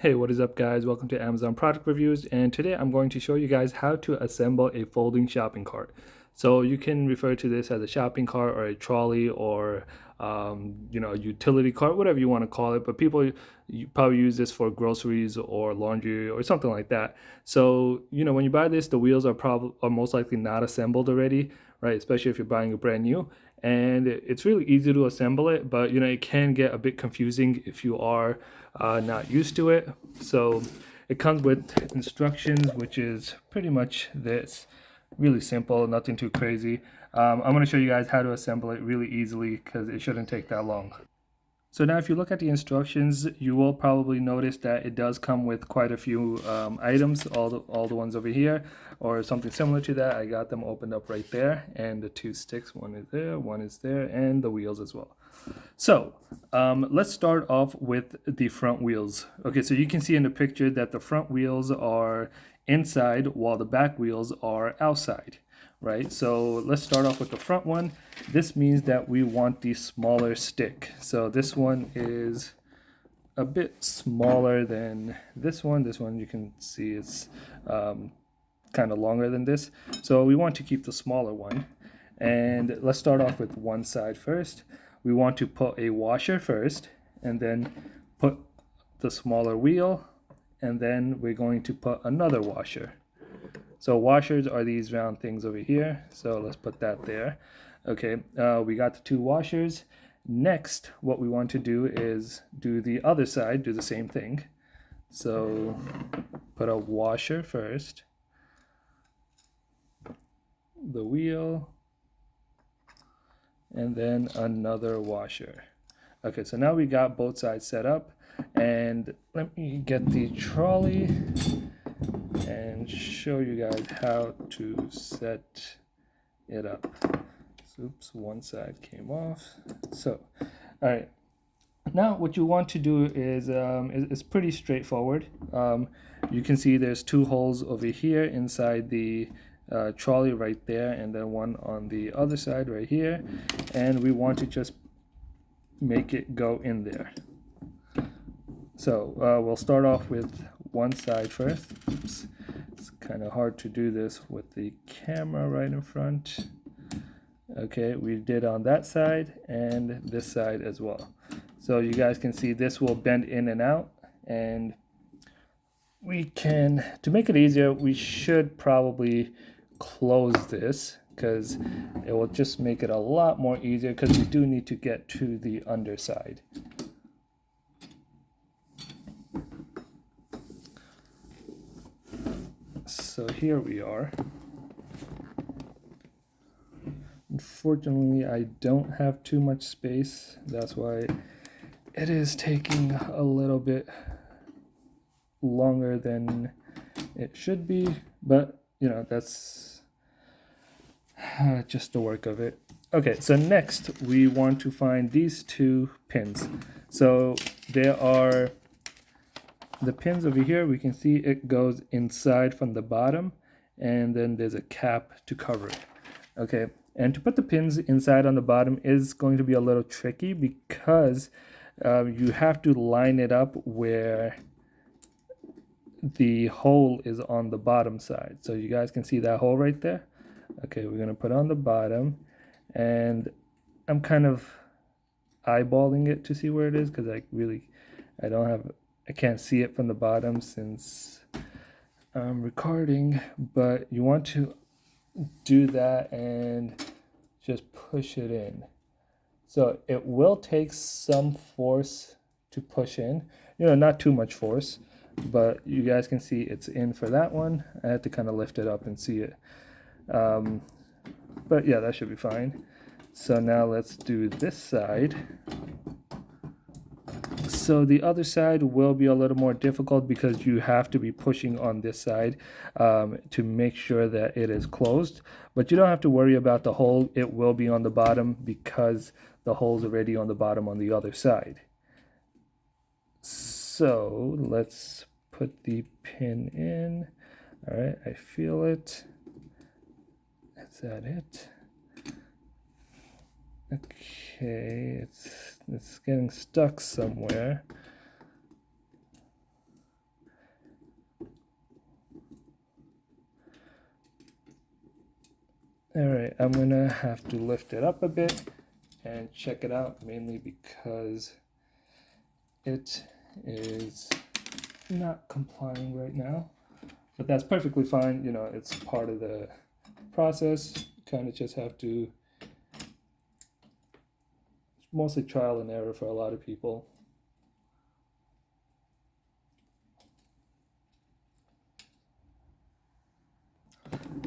Hey, what is up guys? Welcome to Amazon product reviews, and today I'm going to show you guys how to assemble a folding shopping cart. So you can refer to this as a shopping cart or a trolley or utility cart, whatever you want to call it, but people you probably use this for groceries or laundry or something like that. So when you buy this, the wheels are most likely not assembled already, right? Especially if you're buying a brand new, and it's really easy to assemble it, but it can get a bit confusing if you are not used to it. So it comes with instructions, which is pretty much this. Really simple, nothing too crazy. I'm going to show you guys how to assemble it really easily because it shouldn't take that long. So now if you look at the instructions, you will probably notice that it does come with quite a few items, all the ones over here, or something similar to that. I got them opened up right there, and the two sticks, one is there, and the wheels as well. So let's start off with the front wheels. Okay, so you can see in the picture that the front wheels are inside while the back wheels are outside, right? So let's start off with the front one. This means that we want the smaller stick. So this one is a bit smaller than this one. This one you can see it's kind of longer than this. So we want to keep the smaller one. And let's start off with one side first. We want to put a washer first, and then put the smaller wheel, and then we're going to put another washer. So washers are these round things over here. So let's put that there. Okay, we got the two washers. Next, what we want to do is do the other side, do the same thing. So put a washer first, the wheel, and then another washer. Okay, so now we got both sides set up, and let me get the trolley and show you guys how to set it up. Oops, one side came off. So, all right. Now what you want to do is it's pretty straightforward. You can see there's two holes over here inside the trolley right there, and then one on the other side right here, and we want to just make it go in there. So we'll start off with one side first. Oops. It's kind of hard to do this with the camera right in front. Okay, we did on that side and this side as well. So you guys can see this will bend in and out, and we can, to make it easier, we should probably close this because it will just make it a lot more easier, because we do need to get to the underside. So here we are. Unfortunately, I don't have too much space. That's why it is taking a little bit longer than it should be, but that's just the work of it. Okay, so next we want to find these two pins. So there are the pins over here. We can see it goes inside from the bottom, and then there's a cap to cover it. Okay, and to put the pins inside on the bottom is going to be a little tricky, because you have to line it up where the hole is on the bottom side. So you guys can see that hole right there. Okay, we're gonna put on the bottom, and I'm kind of eyeballing it to see where it is, because I can't see it from the bottom since I'm recording. But you want to do that and just push it in. So it will take some force to push in, not too much force, but you guys can see it's in for that one. I had to kind of lift it up and see it. But yeah, that should be fine. So now let's do this side. So the other side will be a little more difficult, because you have to be pushing on this side to make sure that it is closed. But you don't have to worry about the hole. It will be on the bottom, because the hole's already on the bottom on the other side. So let's put the pin in. All right, I feel it. Is that it? Okay, it's getting stuck somewhere. All right, I'm gonna have to lift it up a bit and check it out, mainly because it is not complying right now. But that's perfectly fine, you know, it's part of the process. Kind of just have to, it's mostly trial and error for a lot of people.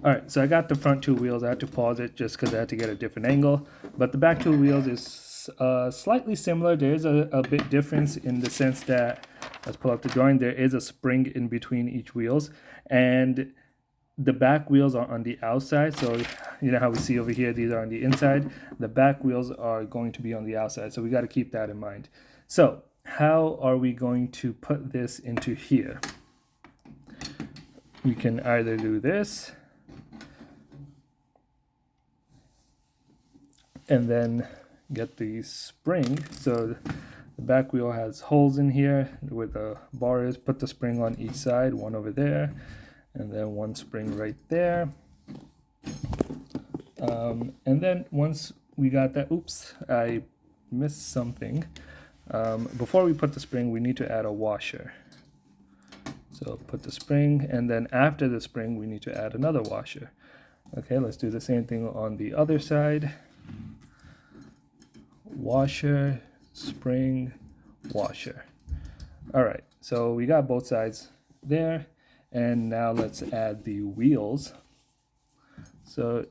All right, so I got the front two wheels. I had to pause it just because I had to get a different angle. But the back two wheels is slightly similar. There is a bit difference in the sense that, let's pull up the drawing, there is a spring in between each wheels. And the back wheels are on the outside. So you know how we see over here, these are on the inside. The back wheels are going to be on the outside. So we got to keep that in mind. So how are we going to put this into here? We can either do this, and then get the spring. So the back wheel has holes in here where the bar is. Put the spring on each side, one over there, and then one spring right there. And then once we got that, oops, I missed something. Before we put the spring, we need to add a washer. So put the spring, and then after the spring, we need to add another washer. Okay, let's do the same thing on the other side. Washer, spring, washer. All right, so we got both sides there, and now let's add the wheels. So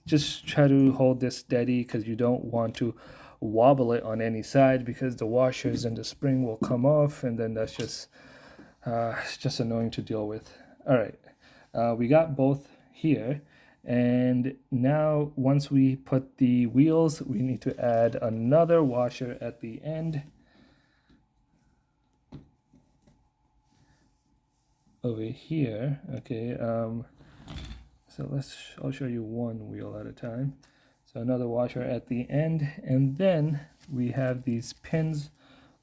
just try to hold this steady because you don't want to wobble it on any side, because the washers and the spring will come off, and then that's just it's just annoying to deal with. All right, we got both here. And now once we put the wheels, we need to add another washer at the end over here. Okay, so I'll show you one wheel at a time. So another washer at the end, and then we have these pins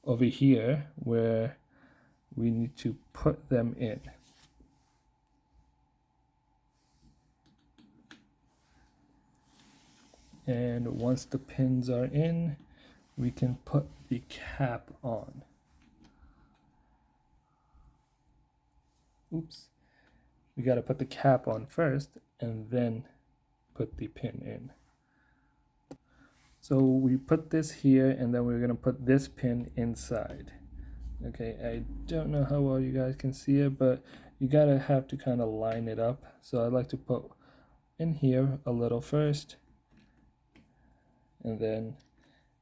over here where we need to put them in. And once the pins are in, we can put the cap on. Oops. We got to put the cap on first and then put the pin in. So we put this here, and then we're going to put this pin inside. Okay, I don't know how well you guys can see it, but you gotta have to kind of line it up. So I like to put in here a little first, and then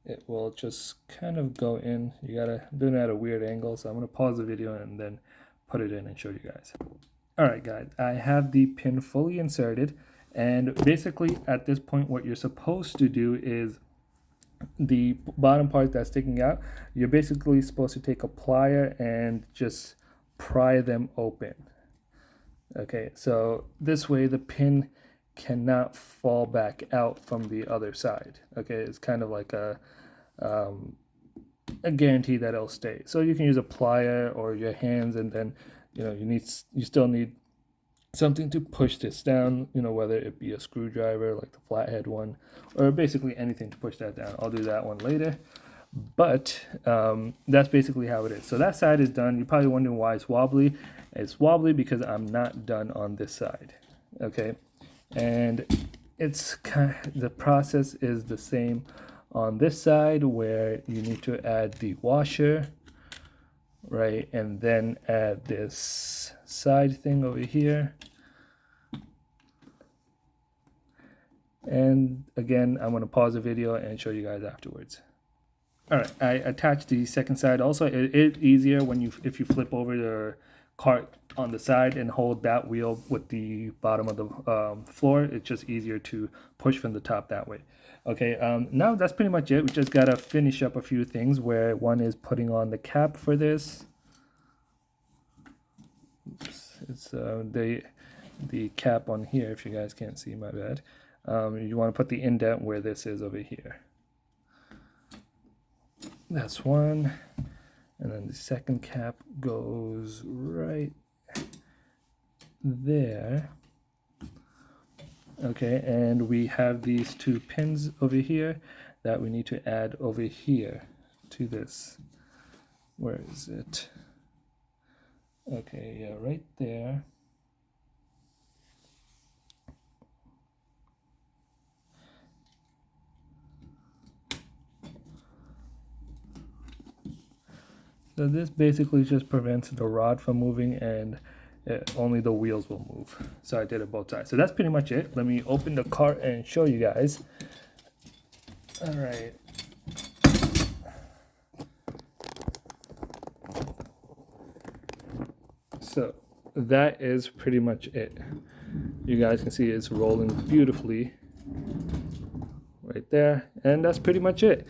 it will just kind of go in. You gotta do it at a weird angle, so I'm gonna pause the video and then put it in and show you guys. All right, guys, I have the pin fully inserted, and basically at this point what you're supposed to do is the bottom part that's sticking out, you're basically supposed to take a plier and just pry them open. Okay, so this way the pin cannot fall back out from the other side. Okay, it's kind of like a guarantee that it'll stay. So you can use a plier or your hands, and then you still need something to push this down, whether it be a screwdriver like the flathead one, or basically anything to push that down. I'll do that one later, but that's basically how it is. So that side is done. You're probably wondering why it's wobbly. It's wobbly because I'm not done on this side. Okay, and it's the process is the same on this side, where you need to add the washer, right, and then add this side thing over here. And again, I'm going to pause the video and show you guys afterwards. All right, I attached the second side. Also, it's easier if you flip over the cart on the side and hold that wheel with the bottom of the floor. It's just easier to push from the top that way. Okay, now that's pretty much it. We just gotta finish up a few things, where one is putting on the cap for this. Oops, it's the cap on here. If you guys can't see, my bad. You want to put the indent where this is over here. That's one, and then the second cap goes right there. Okay, and we have these two pins over here that we need to add over here to this. Where is it? Okay, yeah, right there. So this basically just prevents the rod from moving, and only the wheels will move. So I did it both sides. So that's pretty much it. Let me open the cart and show you guys. All right. So that is pretty much it. You guys can see it's rolling beautifully right there, and that's pretty much it.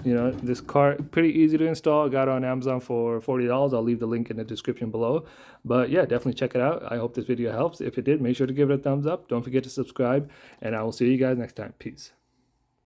You know, this cart pretty easy to install. I got it on Amazon for $40. I'll leave the link in the description below. But yeah, definitely check it out. I hope this video helps. If it did, make sure to give it a thumbs up. Don't forget to subscribe, and I will see you guys next time. Peace.